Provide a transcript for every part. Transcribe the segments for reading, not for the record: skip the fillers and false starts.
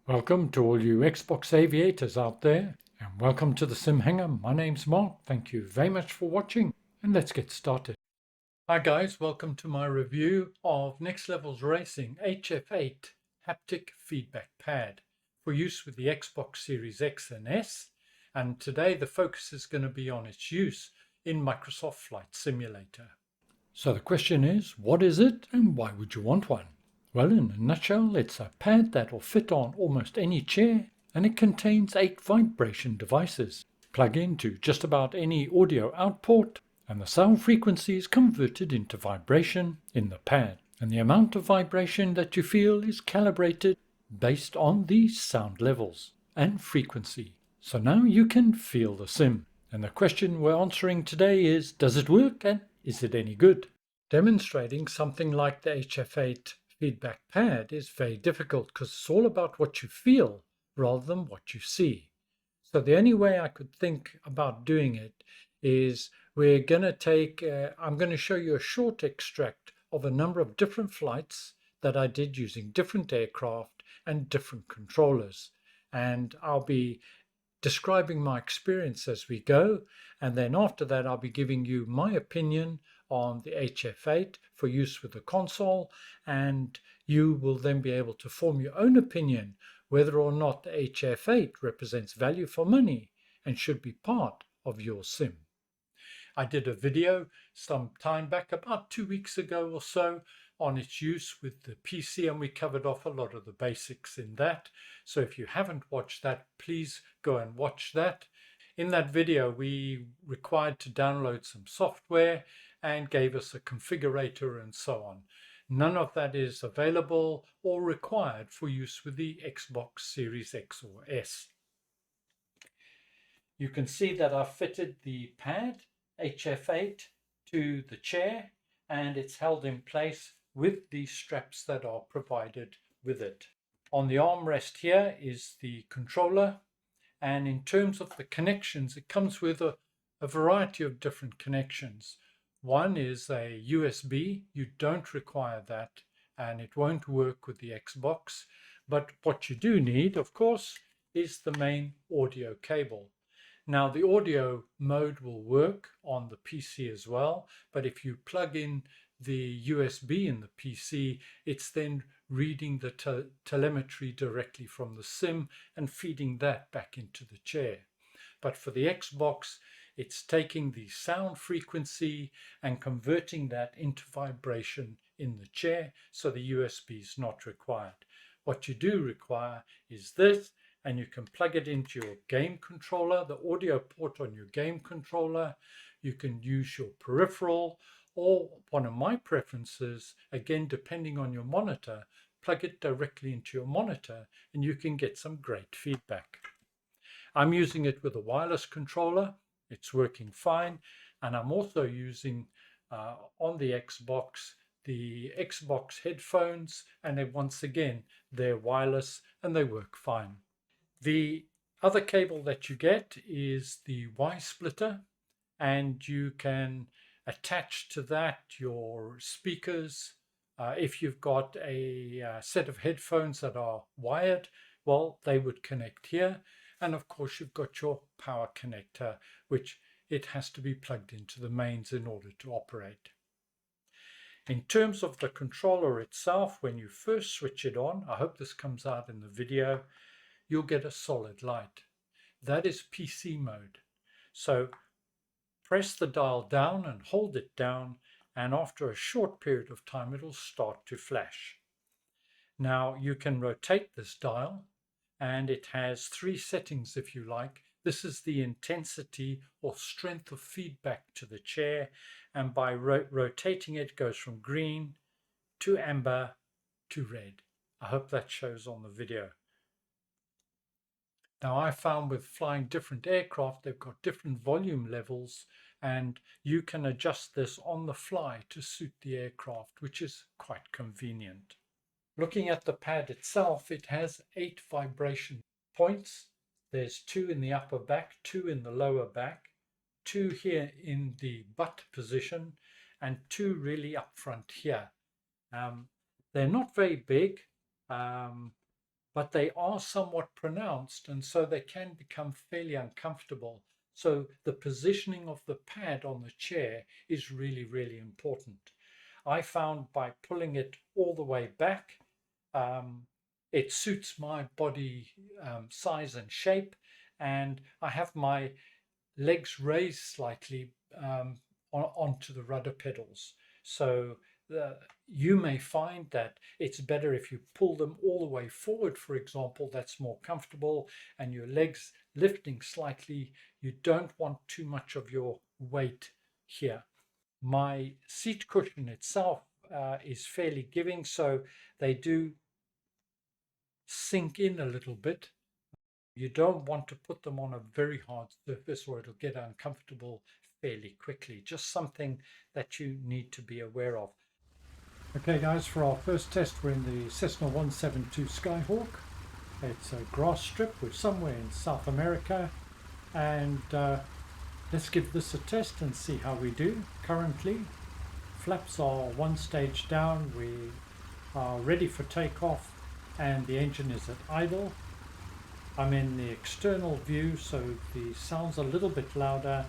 Welcome to all you Xbox aviators out there, and welcome to the Sim Hangar. My name's Mark. Thank you very much for watching, and let's get started. Hi guys, welcome to my review of Next Levels Racing HF8 Haptic Feedback Pad for use with the Xbox Series X and S, and today the focus is going to be on its use in Microsoft Flight Simulator. So the question is, what is it and why would you want one? Well, in a nutshell, it's a pad that will fit on almost any chair, and it contains 8 vibration devices. Plug into just about any audio output, and the sound frequency is converted into vibration in the pad. And the amount of vibration that you feel is calibrated based on these sound levels and frequency. So now you can feel the sim. And the question we're answering today is, does it work and is it any good? Demonstrating something like the HF8 feedback pad is very difficult because it's all about what you feel rather than what you see. So the only way I could think about doing it is we're going to take, I'm going to show you a short extract of a number of different flights that I did using different aircraft and different controllers. And I'll be describing my experience as we go, and then after that I'll be giving you my opinion on the HF8 for use with the console, and you will then be able to form your own opinion whether or not the HF8 represents value for money and should be part of your sim. I did a video some time back, about 2 weeks ago or so, on its use with the PC, and we covered off a lot of the basics in that. So if you haven't watched that, please go and watch that. In that video, we required to download some software and gave us a configurator and so on. None of that is available or required for use with the Xbox Series X or S. You can see that I've fitted the pad HF8 to the chair, and it's held in place with the straps that are provided with it. On the armrest here is the controller, and in terms of the connections, it comes with a variety of different connections. One is a USB. You don't require that, and it won't work with the Xbox. But what you do need, of course, is the main audio cable. Now, the audio mode will work on the PC as well, but if you plug in the USB in the PC, it's then reading the telemetry directly from the sim and feeding that back into the chair. But for the Xbox, it's taking the sound frequency and converting that into vibration in the chair, so the USB is not required. What you do require is this, and you can plug it into your game controller, the audio port on your game controller. You can use your peripheral, or one of my preferences, again depending on your monitor, plug it directly into your monitor and you can get some great feedback. I'm using it with a wireless controller. It's working fine, and I'm also using on the Xbox headphones, and then once again they're wireless and they work fine. The other cable that you get is the Y splitter, and you can attach to that your speakers. If you've got a set of headphones that are wired, well, they would connect here. And of course, you've got your power connector, which it has to be plugged into the mains in order to operate. In terms of the controller itself, when you first switch it on, I hope this comes out in the video, you'll get a solid light. That is PC mode. So press the dial down and hold it down, and after a short period of time it'll start to flash. Now you can rotate this dial, and it has 3 settings if you like. This is the intensity or strength of feedback to the chair, and by rotating it goes from green to amber to red. I hope that shows on the video. Now, I found with flying different aircraft, they've got different volume levels, and you can adjust this on the fly to suit the aircraft, which is quite convenient. Looking at the pad itself, it has 8 vibration points. There's 2 in the upper back, 2 in the lower back, 2 here in the butt position, and 2 really up front here. They're not very big, but but they are somewhat pronounced, and so they can become fairly uncomfortable. So the positioning of the pad on the chair is really, really important. I found by pulling it all the way back, it suits my body size and shape, and I have my legs raised slightly onto the rudder pedals. So you may find that it's better if you pull them all the way forward, for example. That's more comfortable, and your legs lifting slightly. You don't want too much of your weight here. My seat cushion itself is fairly giving, so they do sink in a little bit. You don't want to put them on a very hard surface or it'll get uncomfortable fairly quickly. Just something that you need to be aware of. Okay guys, for our first test we're in the Cessna 172 Skyhawk. It's a grass strip. We're somewhere in South America, and let's give this a test and see how we do. Currently flaps are one stage down. We are ready for takeoff and the engine is at idle. I'm in the external view, so the sound's a little bit louder,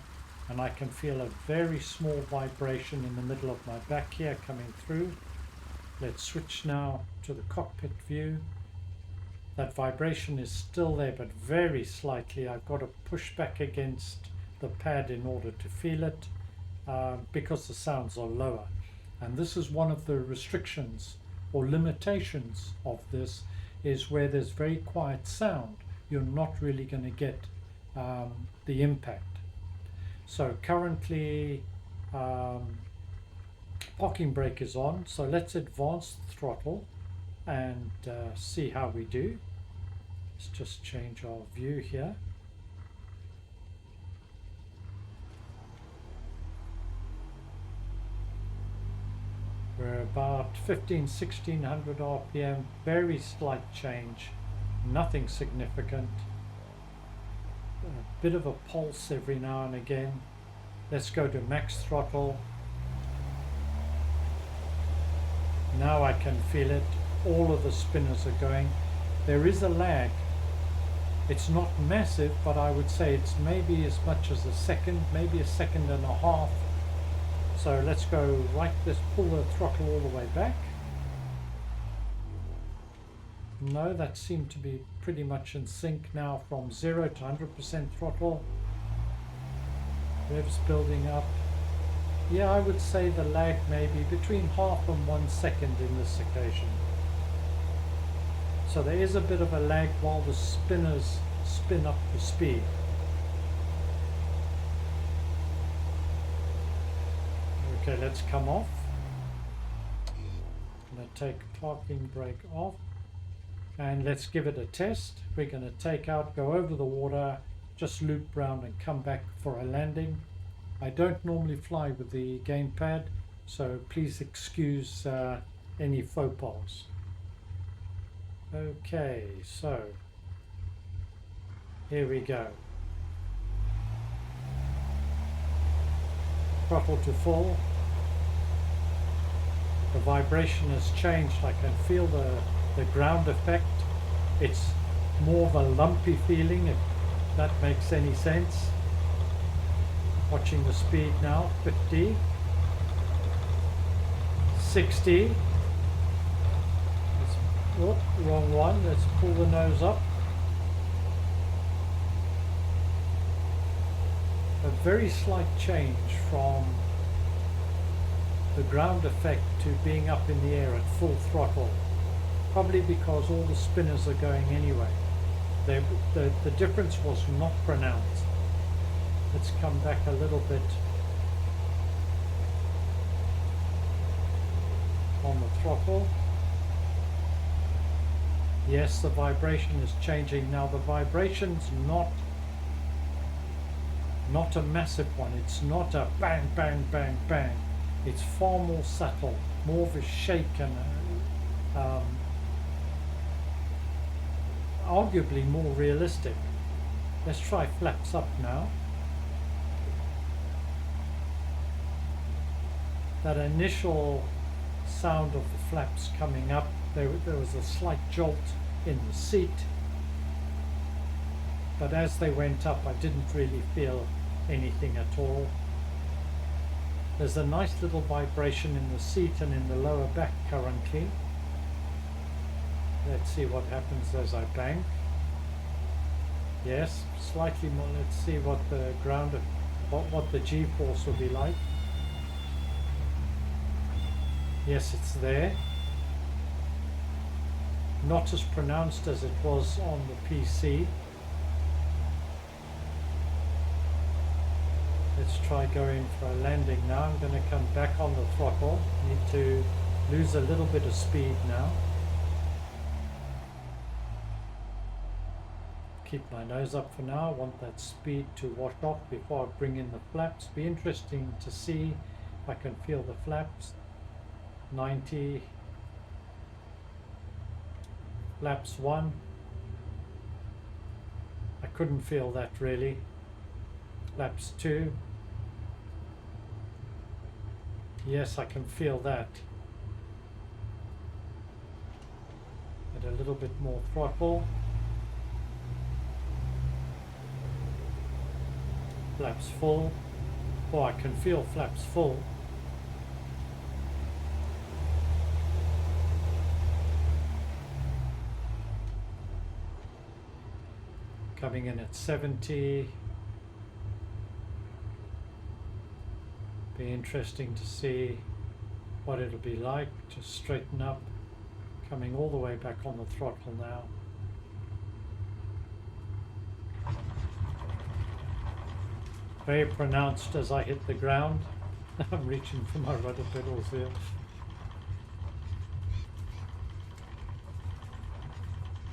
and I can feel a very small vibration in the middle of my back here coming through. Let's switch now to the cockpit view. That vibration is still there, but very slightly. I've got to push back against the pad in order to feel it, because the sounds are lower. And this is one of the restrictions or limitations of this, is where there's very quiet sound, you're not really going to get the impact. So currently parking brake is on, so let's advance the throttle and see how we do. Let's just change our view here. We're about 1600 RPM, very slight change, nothing significant. A bit of a pulse every now and again. Let's go to max throttle. Now I can feel it. All of the spinners are going. There is a lag. It's not massive, but I would say it's maybe as much as a second, maybe a second and a half. So let's go let's pull the throttle all the way back. No, that seemed to be pretty much in sync now, from 0 to 100% throttle. Revs building up. Yeah, I would say the lag may be between half and 1 second in this occasion. So there is a bit of a lag while the spinners spin up the speed. Okay, let's come off. I'm going to take parking brake off and let's give it a test. We're going to take out, go over the water, just loop round and come back for a landing. I don't normally fly with the gamepad, so please excuse any faux pas. Okay, so here we go. Throttle to full. The vibration has changed. I can feel the ground effect. It's more of a lumpy feeling, if that makes any sense. Watching the speed now, 50, 60. Oh, wrong one. Let's pull the nose up. A very slight change from the ground effect to being up in the air at full throttle. Probably because all the spinners are going anyway. The difference was not pronounced. Let's come back a little bit on the throttle. Yes, the vibration is changing now. The vibration's not a massive one. It's not a bang, bang, bang, bang. It's far more subtle, more of a shake and arguably more realistic. Let's try flaps up now. That initial sound of the flaps coming up, there was a slight jolt in the seat, but as they went up I didn't really feel anything at all. There's a nice little vibration in the seat and in the lower back currently. Let's see what happens as I bank. Yes, slightly more. Let's see what the ground, what the G-force will be like. Yes, it's there. Not as pronounced as it was on the PC. Let's try going for a landing now. I'm going to come back on the throttle. Need to lose a little bit of speed now. Keep my nose up for now. I want that speed to wash off before I bring in the flaps. Be interesting to see if I can feel the flaps. 90. Flaps 1. I couldn't feel that really. Flaps 2. Yes, I can feel that. Add a little bit more throttle. Flaps full. Oh, I can feel flaps full. Coming in at 70. Be interesting to see what it'll be like. Just straighten up. Coming all the way back on the throttle now. Very pronounced as I hit the ground. I'm reaching for my rudder pedals here.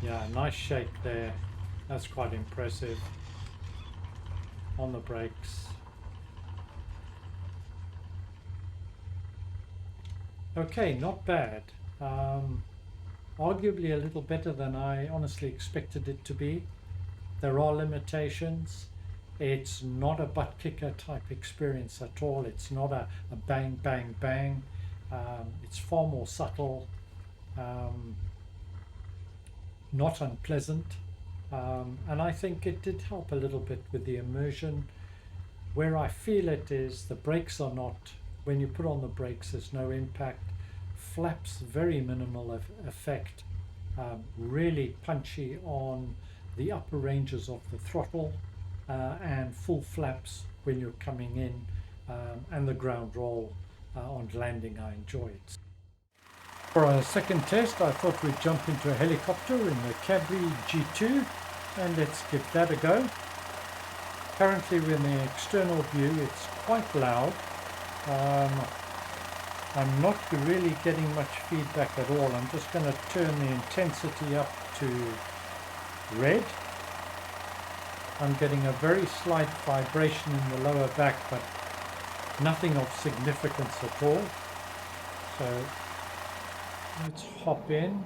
Yeah, nice shake there. That's quite impressive. On the brakes. Okay, not bad. Arguably a little better than I honestly expected it to be. There are limitations. It's not a butt kicker type experience at all. It's not a bang, bang, bang. It's far more subtle, not unpleasant. And I think it did help a little bit with the immersion. Where I feel it is the brakes are not, when you put on the brakes, there's no impact. Flaps, very minimal effect. Really punchy on the upper ranges of the throttle. And full flaps when you're coming in, and the ground roll on landing I enjoy it. For our second test I thought we'd jump into a helicopter in the Cabri G2 and let's give that a go. Currently we're in the external view, it's quite loud. I'm not really getting much feedback at all. I'm just going to turn the intensity up to red. I'm getting a very slight vibration in the lower back, but nothing of significance at all. So let's hop in.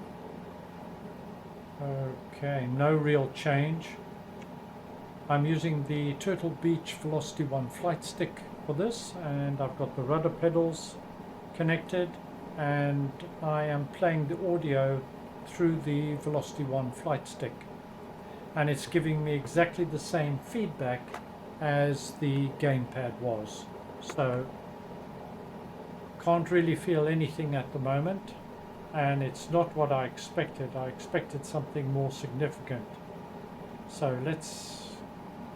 Okay, no real change. I'm using the Turtle Beach Velocity 1 flight stick for this, and I've got the rudder pedals connected, and I am playing the audio through the Velocity 1 flight stick. And it's giving me exactly the same feedback as the gamepad was. So can't really feel anything at the moment, and it's not what I expected. I expected something more significant. So let's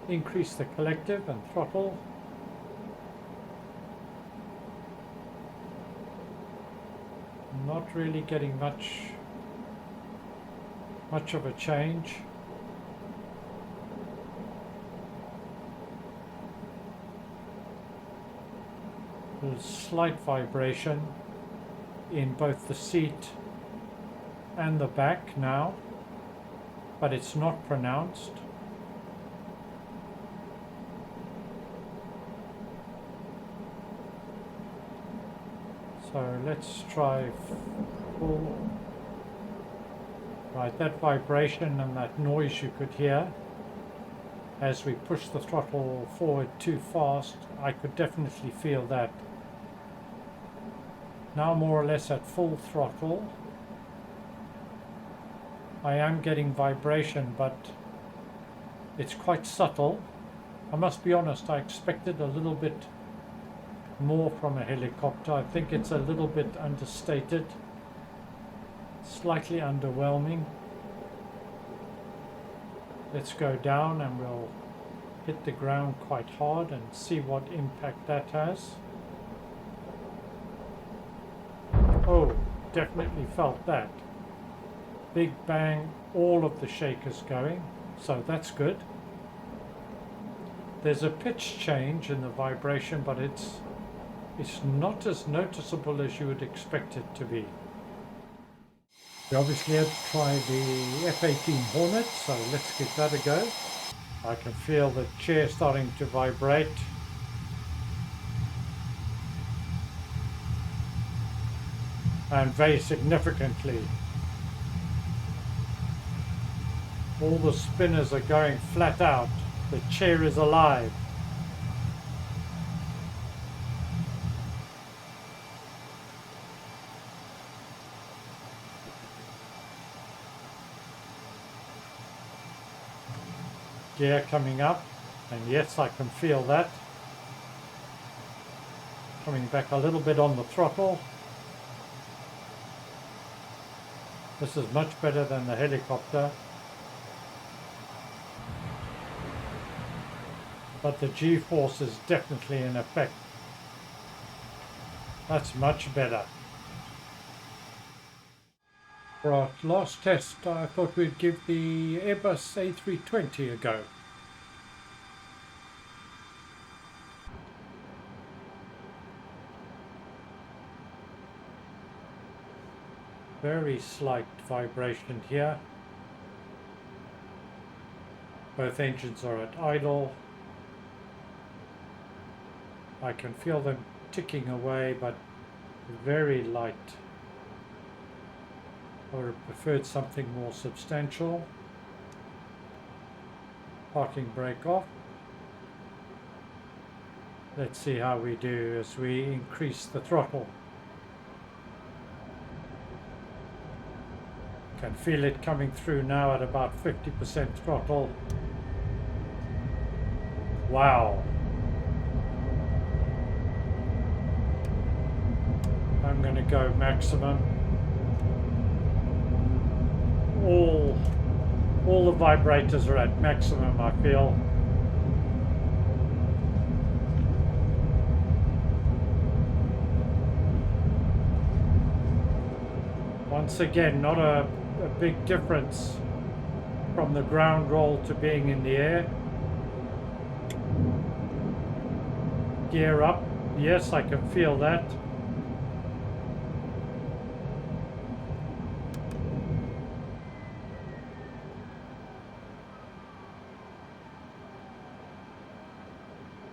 increase the collective and throttle. Not really getting much of a change. There's slight vibration in both the seat and the back now, but it's not pronounced. So let's try full. Right, that vibration and that noise you could hear as we push the throttle forward too fast, I could definitely feel that. Now more or less at full throttle, I am getting vibration, but it's quite subtle. I must be honest, I expected a little bit more from a helicopter. I think it's a little bit understated, slightly underwhelming. Let's go down and we'll hit the ground quite hard and see what impact that has. Oh, definitely felt that. Big bang, all of the shakers going, so that's good. There's a pitch change in the vibration, but it's not as noticeable as you would expect it to be. We obviously have to try the F-18 Hornet, so let's give that a go. I can feel the chair starting to vibrate. And very significantly. All the spinners are going flat out. The chair is alive. Gear coming up, and yes, I can feel that. Coming back a little bit on the throttle. This is much better than the helicopter. But the G-force is definitely in effect. That's much better. For our last test, I thought we'd give the Airbus A320 a go. Very slight vibration here. Both engines are at idle. I can feel them ticking away, but very light. I would have preferred something more substantial. Parking brake off. Let's see how we do as we increase the throttle. Can feel it coming through now at about 50% throttle. Wow. I'm going to go maximum. All the vibrators are at maximum, I feel. Once again, not a big difference from the ground roll to being in the air. Gear up. Yes, I can feel that.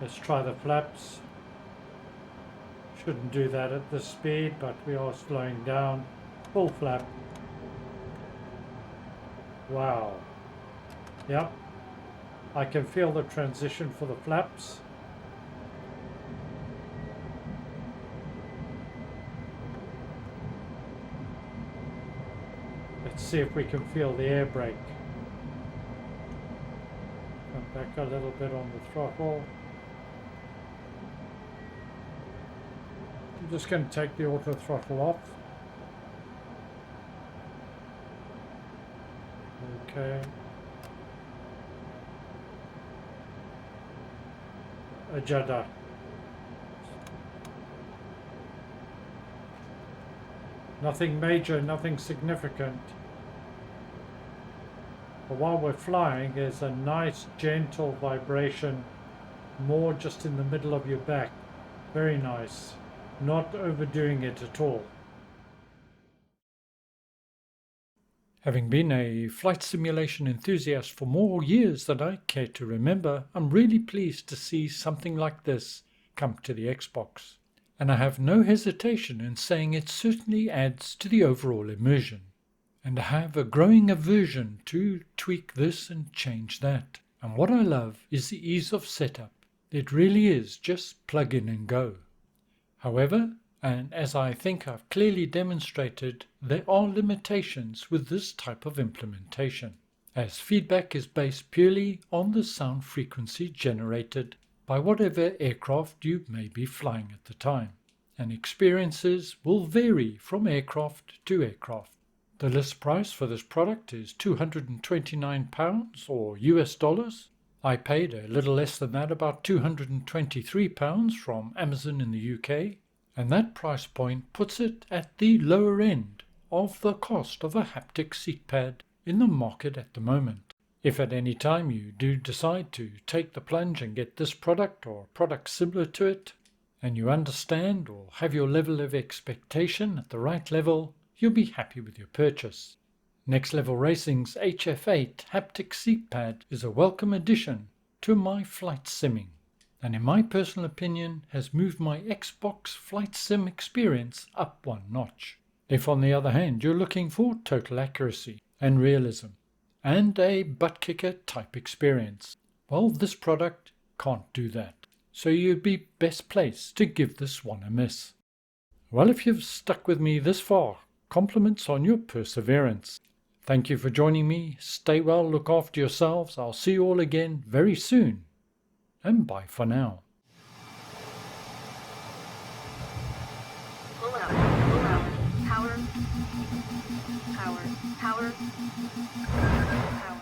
Let's try the flaps. Shouldn't do that at this speed, but we are slowing down. Full flap. Wow. Yep. I can feel the transition for the flaps. Let's see if we can feel the air brake. Come back a little bit on the throttle. I'm just going to take the auto throttle off. Okay. Ajada. Nothing major, nothing significant. But while we're flying, there's a nice gentle vibration, more just in the middle of your back. Very nice. Not overdoing it at all. Having been a flight simulation enthusiast for more years than I care to remember, I'm really pleased to see something like this come to the Xbox. And I have no hesitation in saying it certainly adds to the overall immersion. And I have a growing aversion to tweak this and change that. And what I love is the ease of setup. It really is just plug in and go. However, And as I think I've clearly demonstrated, there are limitations with this type of implementation, as feedback is based purely on the sound frequency generated by whatever aircraft you may be flying at the time, and experiences will vary from aircraft to aircraft. The list price for this product is £229 or US dollars. I paid a little less than that, about £223 from Amazon in the UK, and that price point puts it at the lower end of the cost of a haptic seat pad in the market at the moment. If at any time you do decide to take the plunge and get this product or products similar to it, and you understand or have your level of expectation at the right level, you'll be happy with your purchase. Next Level Racing's HF8 haptic seat pad is a welcome addition to my flight simming, and in my personal opinion has moved my Xbox flight sim experience up one notch. If on the other hand you're looking for total accuracy and realism and a butt kicker type experience, well, this product can't do that, so you'd be best placed to give this one a miss. Well, if you've stuck with me this far, compliments on your perseverance. Thank you for joining me. Stay well, look after yourselves. I'll see you all again very soon. And bye for now. Pull out, power, power, power, power.